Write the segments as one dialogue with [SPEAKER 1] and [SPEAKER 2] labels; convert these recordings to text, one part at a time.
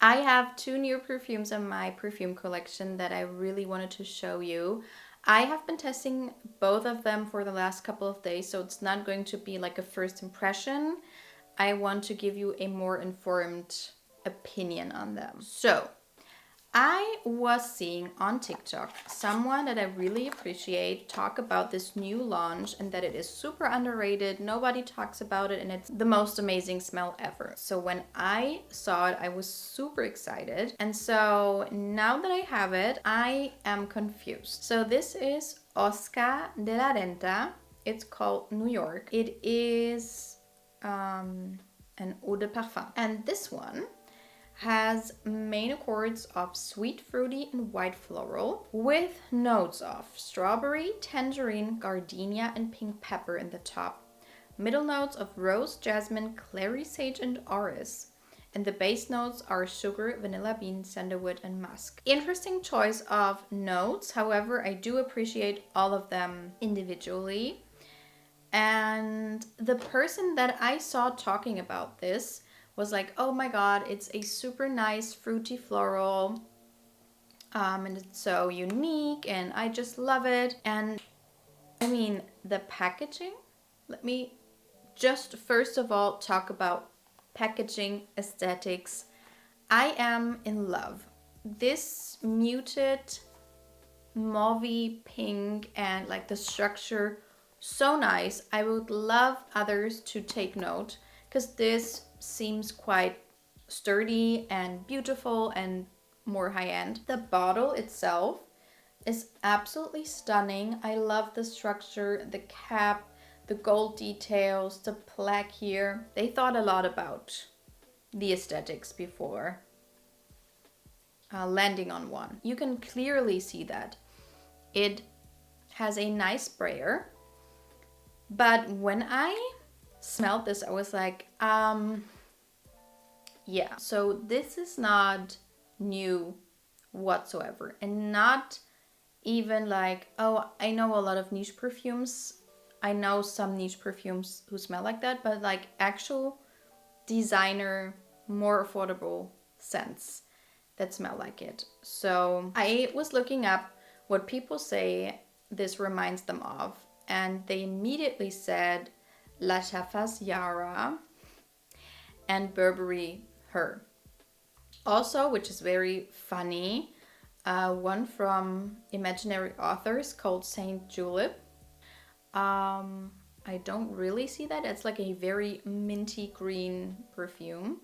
[SPEAKER 1] I have two new perfumes in my perfume collection that I really wanted to show you. I have been testing both of them for the last couple of days, so it's not going to be like a first impression. I want to give you a more informed opinion on them. So, I was seeing on TikTok someone that I really appreciate talk about this new launch and that it is super underrated. Nobody talks about it and it's the most amazing smell ever. So when I saw it, I was super excited. And so now that I have it, I am confused. So this is Oscar de la Renta. It's called New York. It is an eau de parfum. And this one has main accords of sweet fruity and white floral with notes of strawberry, tangerine, gardenia, and pink pepper in the top. Middle notes of rose, jasmine, clary sage, and orris. And the base notes are sugar, vanilla bean, sandalwood, and musk. Interesting choice of notes. However, I do appreciate all of them individually. And the person that I saw talking about this was like, oh my god, it's a super nice fruity floral, and it's so unique and I just love it. And I mean, the packaging, let me just first of all talk about packaging aesthetics. I am in love. This muted mauvey pink and like the structure, so nice. I would love others to take note because this seems quite sturdy and beautiful and more high-end. The bottle itself is absolutely stunning. I love the structure, the cap, the gold details, the plaque here. They thought a lot about the aesthetics before landing on one. You can clearly see that. It has a nice sprayer, but when I smelled this, I was like, yeah. So this is not new whatsoever, and not even like, oh, I know a lot of niche perfumes. I know some niche perfumes who smell like that, but like actual designer, more affordable scents that smell like it. So I was looking up what people say this reminds them of, and they immediately said La Chafas Yara and Burberry Her. Also, which is very funny, one from Imaginary Authors called Saint Julep. I don't really see that. It's like a very minty green perfume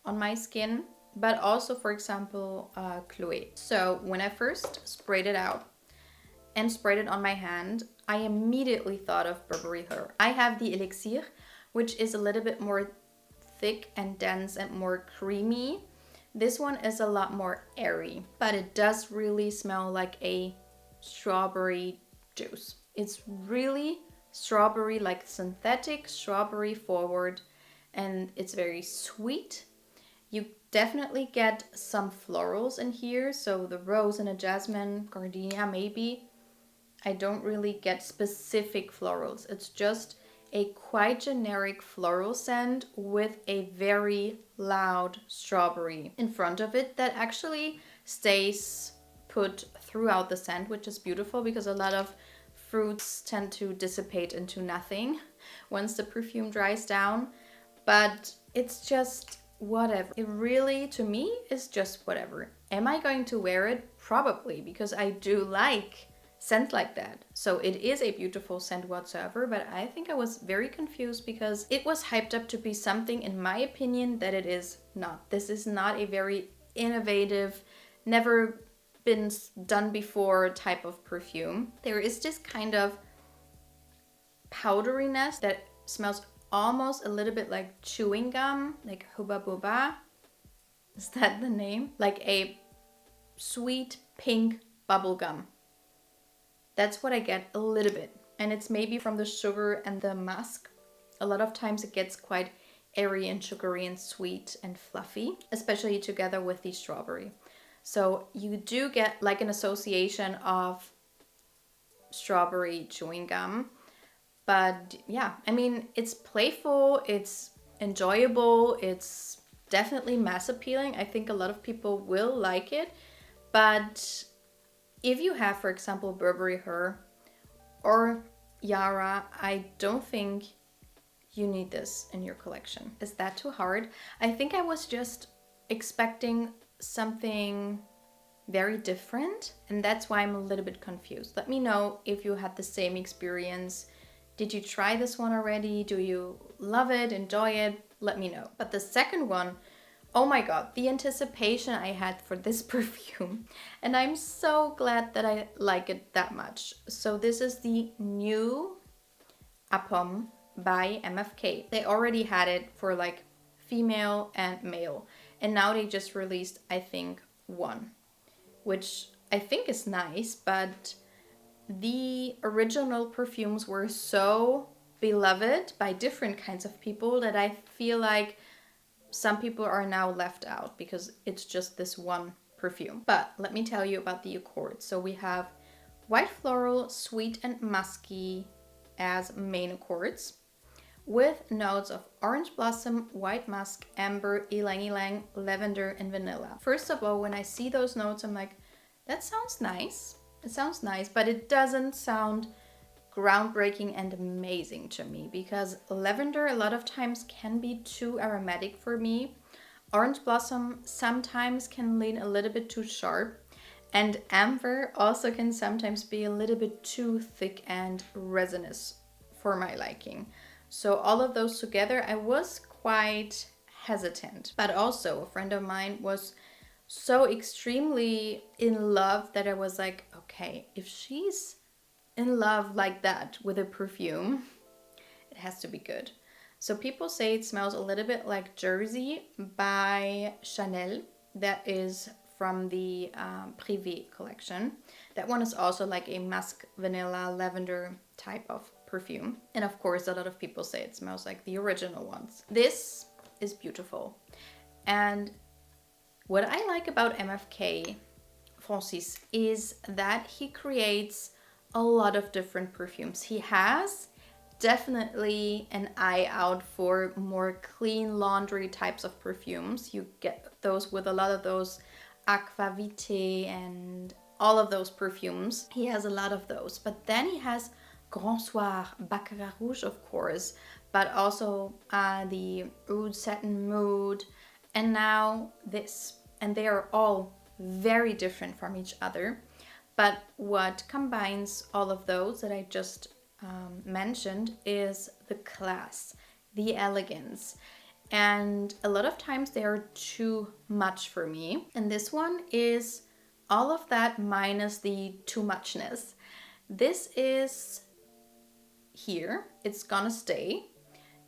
[SPEAKER 1] on my skin. But also, for example, Chloe. So when I first sprayed it out and sprayed it on my hand, I immediately thought of Burberry Her. I have the Elixir, which is a little bit more thick and dense and more creamy. This one is a lot more airy, but it does really smell like a strawberry juice. It's really strawberry, like synthetic strawberry forward, and it's very sweet. You definitely get some florals in here, so the rose and a jasmine, gardenia maybe. I don't really get specific florals. It's just a quite generic floral scent with a very loud strawberry in front of it that actually stays put throughout the scent, which is beautiful because a lot of fruits tend to dissipate into nothing once the perfume dries down. But it's just whatever. It really, to me, is just whatever. Am I going to wear it? Probably, because I do like scent like that. So it is a beautiful scent whatsoever, but I think I was very confused because it was hyped up to be something, in my opinion, that it is not. This is not a very innovative, never been done before type of perfume. There is this kind of powderiness that smells almost a little bit like chewing gum, like Hubba Bubba. Is that the name? Like a sweet pink bubble gum. That's what I get a little bit. And it's maybe from the sugar and the musk. A lot of times it gets quite airy and sugary and sweet and fluffy, especially together with the strawberry. So you do get like an association of strawberry chewing gum. But yeah, I mean, it's playful, it's enjoyable, it's definitely mass appealing. I think a lot of people will like it. But if you have, for example, Burberry Her or Yara, I don't think you need this in your collection. Is that too hard? I think I was just expecting something very different, and that's why I'm a little bit confused. Let me know if you had the same experience. Did you try this one already? Do you love it, enjoy it? Let me know. But the second one, oh my god, the anticipation I had for this perfume, and I'm so glad that I like it that much. So this is the new Apom by MFK. They already had it for like female and male, and now they just released, I think, one, which I think is nice, but the original perfumes were so beloved by different kinds of people that I feel like some people are now left out because it's just this one perfume. But let me tell you about the accords. So we have white floral, sweet and musky as main accords, with notes of orange blossom, white musk, amber, ylang ylang, lavender, and vanilla. First of all, when I see those notes, I'm like, that sounds nice. It sounds nice, but it doesn't sound groundbreaking and amazing to me, because lavender a lot of times can be too aromatic for me. Orange blossom sometimes can lean a little bit too sharp, and amber also can sometimes be a little bit too thick and resinous for my liking. So all of those together, I was quite hesitant. But also a friend of mine was so extremely in love that I was like, okay, if she's in love like that with a perfume, it has to be good. So people say it smells a little bit like Jersey by Chanel. That is from the Privé collection. That one is also like a musk, vanilla, lavender type of perfume. And of course, a lot of people say it smells like the original ones. This is beautiful. And what I like about MFK, Francis, is that he creates a lot of different perfumes. He has definitely an eye out for more clean laundry types of perfumes. You get those with a lot of those Aqua Vitae and all of those perfumes. He has a lot of those. But then he has Grand Soir, Baccarat Rouge, of course, but also the Oud Satin Mood, and now this. And they are all very different from each other. But what combines all of those that I just mentioned is the class, the elegance. And a lot of times they are too much for me. And this one is all of that minus the too muchness. This is here. It's gonna stay.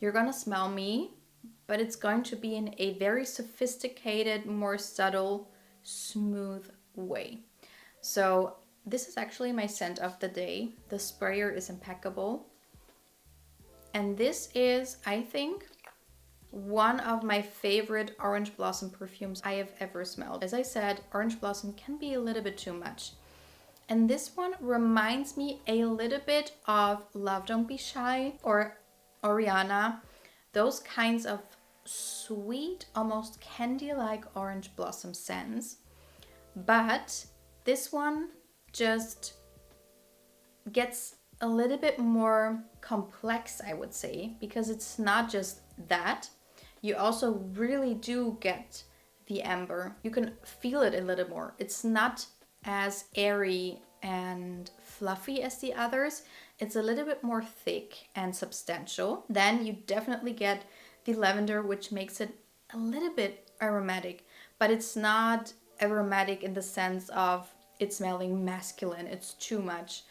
[SPEAKER 1] You're gonna smell me, but it's going to be in a very sophisticated, more subtle, smooth way. So this is actually my scent of the day. The sprayer is impeccable. And this is, I think, one of my favorite orange blossom perfumes I have ever smelled. As I said, orange blossom can be a little bit too much. And this one reminds me a little bit of Love Don't Be Shy or Oriana. Those kinds of sweet, almost candy-like orange blossom scents. But this one just gets a little bit more complex, I would say, because it's not just that. You also really do get the amber. You can feel it a little more. It's not as airy and fluffy as the others. It's a little bit more thick and substantial. Then you definitely get the lavender, which makes it a little bit aromatic, but it's not aromatic in the sense of it's smelling masculine. It's too much.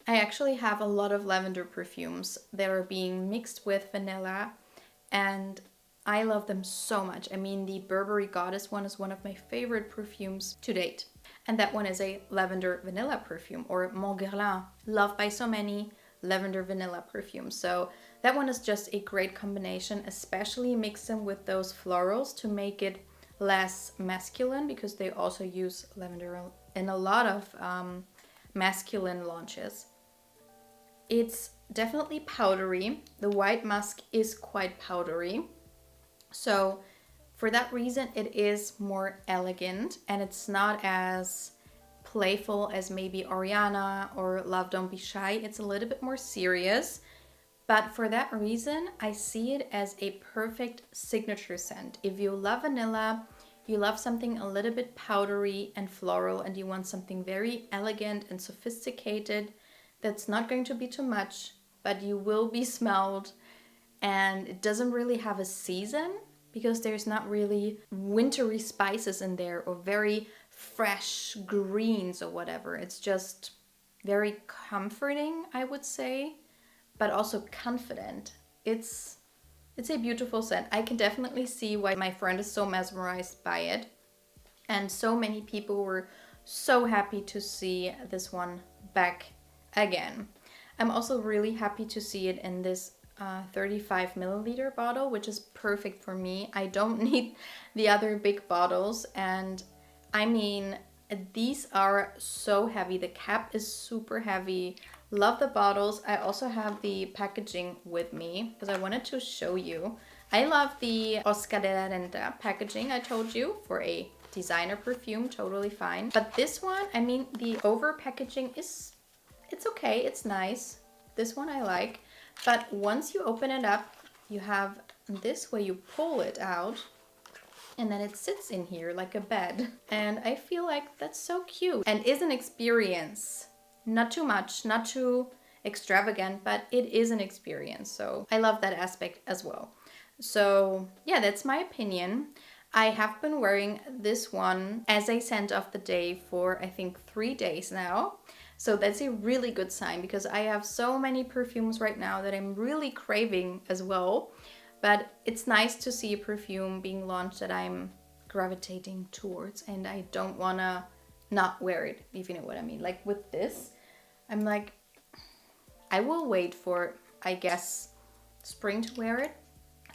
[SPEAKER 1] I actually have a lot of lavender perfumes that are being mixed with vanilla, and I love them so much. I mean, the Burberry Goddess one is one of my favorite perfumes to date. And that one is a lavender vanilla perfume, or Mon Guerlain, loved by so many, lavender vanilla perfume. So that one is just a great combination, especially mix them with those florals to make it less masculine, because they also use lavender in a lot of masculine launches. It's definitely powdery. The white musk is quite powdery. So For that reason, it is more elegant and it's not as playful as maybe Oriana or Love Don't Be Shy. It's a little bit more serious. But for that reason, I see it as a perfect signature scent. If you love vanilla, you love something a little bit powdery and floral, and you want something very elegant and sophisticated, that's not going to be too much, but you will be smelled. And it doesn't really have a season because there's not really wintry spices in there or very fresh greens or whatever. It's just very comforting, I would say, but also confident. It's a beautiful scent. I can definitely see why my friend is so mesmerized by it. And so many people were so happy to see this one back again. I'm also really happy to see it in this 35 milliliter bottle, which is perfect for me. I don't need the other big bottles. And I mean, these are so heavy. The cap is super heavy. Love the bottles. I also have the packaging with me because I wanted to show you. I love the Oscar de la Renta packaging, I told you, for a designer perfume, totally fine. But this one, I mean, the over packaging it's okay, it's nice. This one I like. But once you open it up, you have this where you pull it out and then it sits in here like a bed. And I feel like that's so cute and is an experience. Not too much, not too extravagant, but it is an experience. So I love that aspect as well. So yeah, that's my opinion. I have been wearing this one as a scent of the day for I think 3 days now. So that's a really good sign because I have so many perfumes right now that I'm really craving as well. But it's nice to see a perfume being launched that I'm gravitating towards and I don't wanna not wear it, if you know what I mean. Like with this, I'm like, I will wait for, I guess, spring to wear it.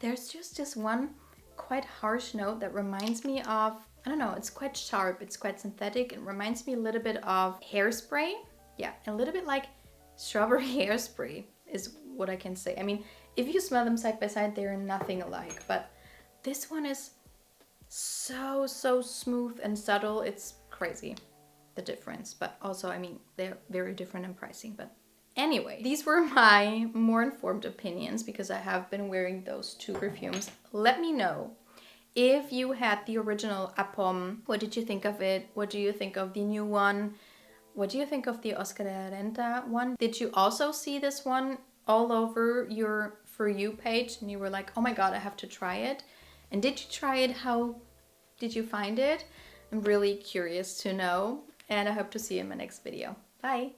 [SPEAKER 1] There's just this one quite harsh note that reminds me of, I don't know, it's quite sharp, it's quite synthetic. It reminds me a little bit of hairspray. Yeah, a little bit like strawberry hairspray is what I can say. I mean, if you smell them side by side, they're nothing alike. But this one is so smooth and subtle. It's crazy, the difference. But also, I mean, they're very different in pricing. But anyway, these were my more informed opinions because I have been wearing those two perfumes. Let me know if you had the original Apom. What did you think of it? What do you think of the new one? What do you think of the Oscar de la Renta one? Did you also see this one all over your For You page and you were like, oh my god, I have to try it? And did you try it? How did you find it? I'm really curious to know and I hope to see you in my next video. Bye!